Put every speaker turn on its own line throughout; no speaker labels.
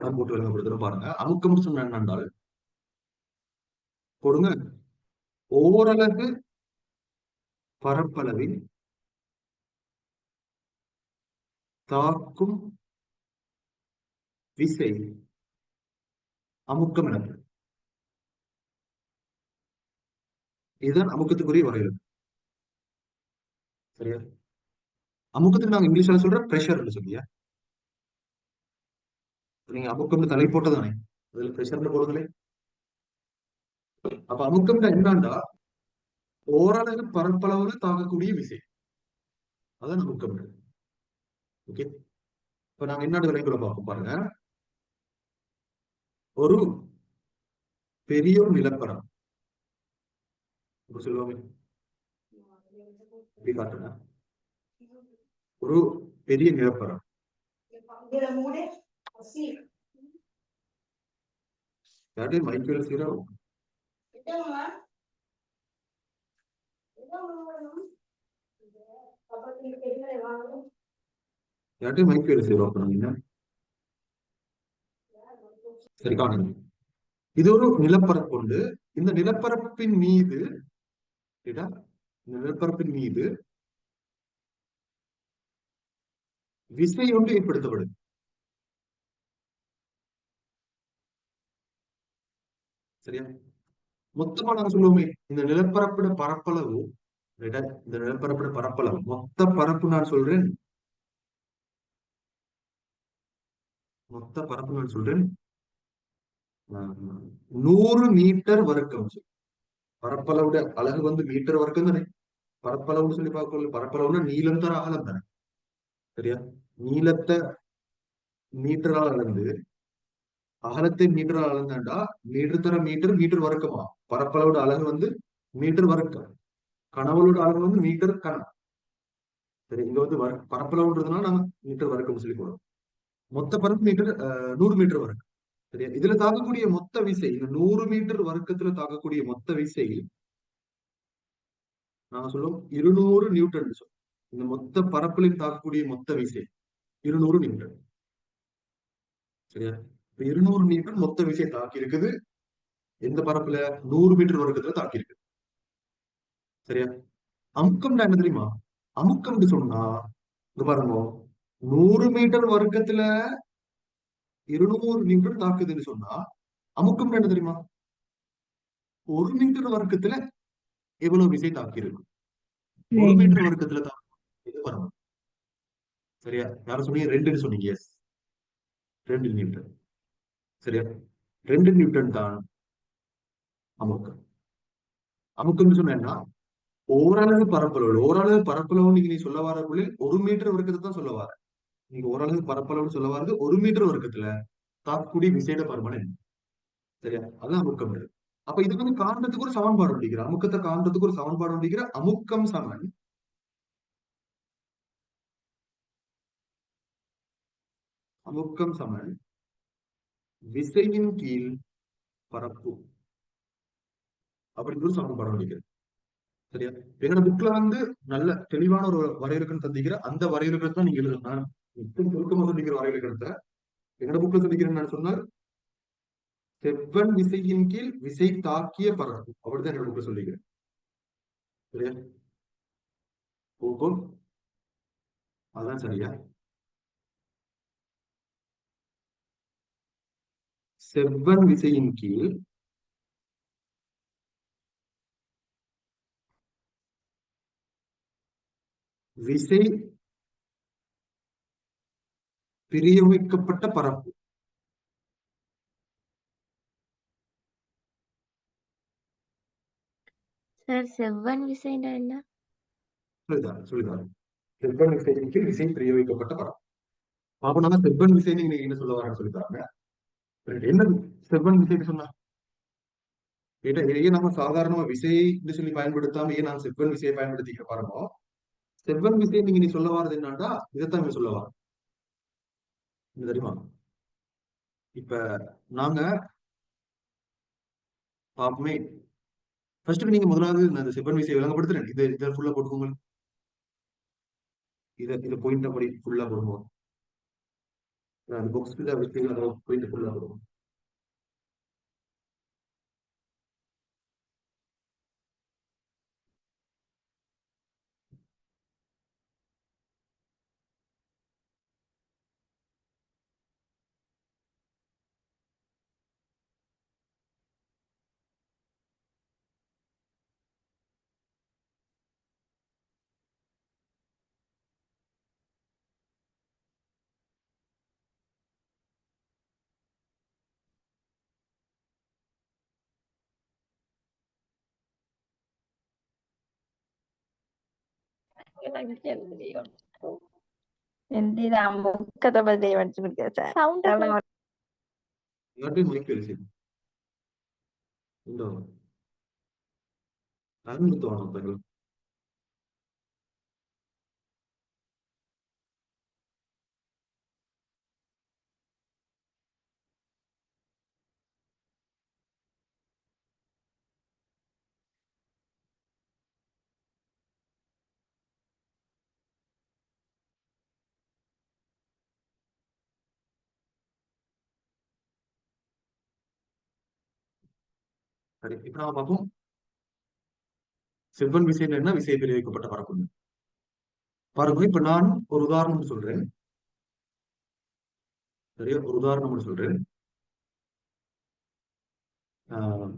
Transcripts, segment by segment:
நான் போட்டு விளங்கப்படுத்துறேன் பாருங்க. அமுக்கம்னு சொன்ன என்னென்றால் கொடுங்க ஓரலகு பரப்பளவில் தாக்கும் விசை அமுக்கம் எனப்படும். இதுதான் அமுக்கத்துக்குரிய வரையறை. சரியா? அமுக்கத்துக்கு நாங்க இங்கிலீஷ்ல சொல்ற பிரஷர் சொல்லியா, நீங்க அமுக்கம்னு தலை போட்டதானே, அதுல பிரஷர்னு போடுங்களே. அப்ப அமுக்கம் என்னண்டா ஓரளவு பரப்பளவுல தாக்கக்கூடிய விசை, அதான் அமுக்கம். ஓகே, இப்ப நாங்க என்ன விலைக்குள்ள பார்ப்போம் பாருங்க. ஒரு பெரிய நிலப்பரம் சொல்லுவாங்க, எப்படி காட்டுங்க, ஒரு பெரிய நிலப்பரம் யார்ட்டையும் மைக் வேலை செய்யறோம், யார்ட்டையும் மைக் வேலை செய்யறோம் பண்ணீங்க. சரி காணுங்க, இது ஒரு நிலப்பரப்பு உண்டு. இந்த நிலப்பரப்பின் மீது நிலப்பரப்பின் மீது விசை ஒன்று ஏற்படுத்தப்படுது. சரியா? மொத்தமா நாங்க சொல்லுவோமே இந்த நிலப்பரப்பிட பரப்பளவு, இந்த நிலப்பரப்பிட பரப்பளவு மொத்த பரப்பு நான் சொல்றேன், மொத்த பரப்பு நான் சொல்றேன் 100 மீட்டர் வர்க்கம். பரப்பளவுட அழகு வந்து மீட்டர் வர்க்கம் தானே. பரப்பளவுன்னு சொல்லி பார்க்கல, பரப்பளவுன்னா நீளம் தர அகலம் தானே. சரியா? நீளத்தை மீட்டரால் அளந்து அகலத்தை மீட்டரால் அளந்தாண்டா மீட்டர் தர மீட்டர் மீட்டர் வர்க்கமா. பரப்பளவோட அழகு வந்து மீட்டர் வர்க்கம், கனவளோட அழகு வந்து மீட்டர் கனம். சரி, இங்க வந்து பரப்பளவுன்றதுனால நாங்க மீட்டர் வர்க்கம் சொல்லி போடுறோம். மொத்த பரப்பு மீட்டர் 100 மீட்டர் வர்க்கம். சரியா? இதுல தாக்கக்கூடிய மொத்த விசை, இந்த 100 மீட்டர் வர்க்கத்துல தாக்கக்கூடிய மொத்த விசை நாங்க சொல்லுவோம் 200 நியூட்டன். இந்த மொத்த பரப்பில் தாக்கக்கூடிய மொத்த விசை 200 நியூட்டன். சரியா? 200 நியூட்டன் மொத்த விசை தாக்கி இருக்குது. எந்த பரப்புல? 100 மீட்டர் வர்க்கத்துல தாக்கி இருக்கு. சரியா? அமுக்கம் என்ன தெரியுமா? அமுக்கம் சொன்னா இங்க பாருங்க, 100 மீட்டர் வர்க்கத்துல 200 நியூட்டன் தாக்குதுன்னு சொன்னா அமுக்கம் என்ன தெரியுமா? 1 மீட்டர் வர்க்கத்துல எவ்வளவு விசை தாக்கி இருக்கும். 1 மீட்டர் வர்க்கத்துல தாக்கி பாருங்க. சரியா? யாரும் சொன்னீங்க 2ன்னு சொன்னீங்க. Yes, 2 newton. சரியா? 2 நியூட்டன் தான் அமுக்கம். அமுக்கம்னு சொன்னா ஓரளவு பரப்பளவு, ஓரளவு பரப்பளவு நீங்க நீ சொல்ல வரக்குள்ள 1 மீட்டர் வர்க்கத்தை தான் சொல்ல வர. நீங்க ஓரளவு பரப்பளவுன்னு சொல்ல வரது 1 மீட்டர் வர்க்கத்துல தாக்கக்கூடிய விசையோட பருமன். சரியா? அதான் அமுக்கம். அப்ப இதுக்கு வந்து காரணத்துக்கு ஒரு சமன்பாடு முடிக்கிற, அமுக்கத்தை காரணத்துக்கு ஒரு சமன்பாடு முடிக்கிற. அமுக்கம் சமன் அமுக்கம் சமன் விசையின் கீழ் பரப்பு அப்படின்னு ஒரு சமன்பாடு முடிக்கிறது. சரியா? எங்களோட புக்ல வந்து நல்ல தெளிவான ஒரு வரையறுக்கணும் தந்திக்கிற, அந்த வரையறுக்கிறது தான் நீங்க எழுதணும். நான் சுருக்கமா சொல்லிக்கிற வரையறுக்கிறத எங்களோட புக்ல சொல்லிக்கிறேன்னு சொன்னால் செவ்வன் விசையின் கீழ் விசை தாக்கிய பரப்பு, அப்படிதான் என்னோட புக்ல சொல்லிக்கிறேன். சரியா? அதான் சரியா? செவ்வன் விசையின் கீழ் விசை பிரயோகிக்கப்பட்ட பரப்பு.
சார் செவ்வன் விசைனா என்ன?
சொல்லிதான் செவ்வன் விசையின் கீழ் விசை பிரயோகிக்கப்பட்ட பரப்பு. அப்ப நம்ம செவ்வன் விசை நீங்க என்ன சொல்ல வரேன்னு சொல்லித்தாங்க. என்ன செவ்வன் விசைன்னு சொன்னா ஏன் நம்ம சாதாரணமா விசைன்னு சொல்லி பயன்படுத்தாம ஏன் நாங்க செவ்வன் விசையை பயன்படுத்திக்க பாருங்க. செவ்வன் விசை நீங்க நீ சொல்ல வாரது என்னன்னா இதைத்தான் சொல்ல வர தெரியுமா. இப்ப நாங்க பாப்போமே, ஃபர்ஸ்ட் நீங்க முதலாவது இந்த செவ்வன் விசையை விளங்கப்படுத்துறேன். இதை ஃபுல்லா போட்டுக்கோங்க. இதை பாயிண்ட் அப்படி ஃபுல்லா போடுவோம். அந்த பாக்ஸ்ல வச்சு அதை போயிட்டு ஃபுல்லா வரும்.
Mentira, muka tempat dia macam biasa.
Sound
Kalau
எல்லாத்தையும் மைக் பேசி இந்த அரும்புத்தோணும் அப்ப சரி இப்ப நாம பார்ப்போம் செவ்வன் விசையில என்ன விசை பிரிவிக்கப்பட்ட பரப்பு. பாருங்க இப்ப நான் ஒரு உதாரணம் சொல்றேன். சரியா ஒரு உதாரணம் சொல்றேன். ஆஹ்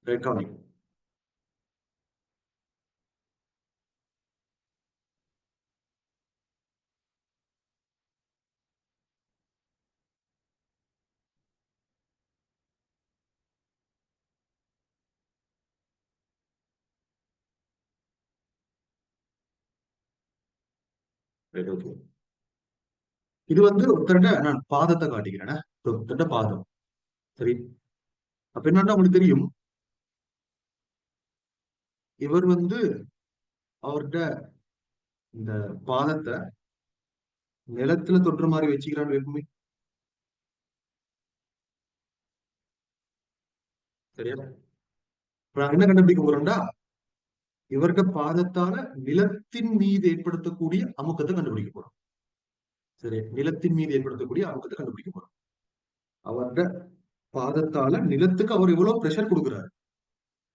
கவனிங்க. Right okay. இது வந்து ஒருத்தருட நான் பாதத்தை காட்டிக்கிறேன். ஒருத்தருட பாதம். சரி அப்ப என்னன்னா உங்களுக்கு தெரியும் இவர் வந்து அவர்கிட்ட இந்த பாதத்தை நிலத்துல தொற்ற மாதிரி வச்சுக்கிறான்னு எப்பவுமே. சரியா இப்ப நான் என்ன கண்டுபிடிக்க போறேன்டா இவர்கிட்ட பாதத்தால நிலத்தின் மீது ஏற்படுத்தக்கூடிய அமுக்கத்தை கண்டுபிடிக்க போறோம். சரி நிலத்தின் மீது ஏற்படுத்தக்கூடிய அமுக்கத்தை கண்டுபிடிக்க போறோம். அவர்கிட்ட பாதத்தால நிலத்துக்கு அவர் எவ்வளவு பிரஷர் கொடுக்குறாரு,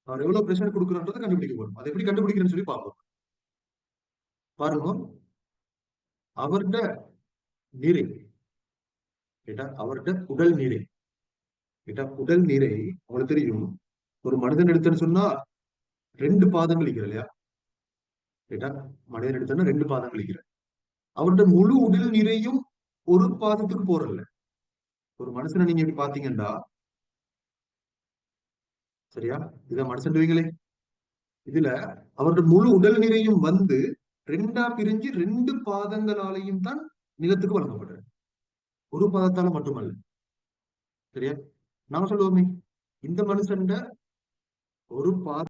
அவர் எவ்வளவு பிரஷர் கொடுக்குறான்றதை கண்டுபிடிக்க போறோம். அதை எப்படி கண்டுபிடிக்கிறேன்னு சொல்லி பார்ப்போம். பாருங்க அவர்கிட்ட நீரை கேட்டா அவர்கிட்ட உடல் நீரை கேட்டா உடல் நீரை உங்களுக்கு தெரியும் ஒரு மனிதன் எடுத்தன்னு சொன்னா 2 பாதங்கள் இருக்கிற இல்லையா. கேட்டா மனிதன் எடுத்தோன்னா 2 பாதங்கள் இருக்கிற அவர்கிட்ட முழு உடல் நீரையும் ஒரு பாதத்துக்கு போறல. ஒரு மனுஷனை நீங்க எப்படி பாத்தீங்கன்னா சரியா இத மனுஷன்வீங்களே இதுல அவருடைய முழு உடல் நிறையும் வந்து 2ஆ பிரிஞ்சு 2 பாதங்களாலையும் தான் நிலத்துக்கு வழங்கப்படுறது. ஒரு பாதத்தால மட்டுமல்ல. சரியா நாம சொல்லுவோமே இந்த மனுஷன் ஒரு பாதம்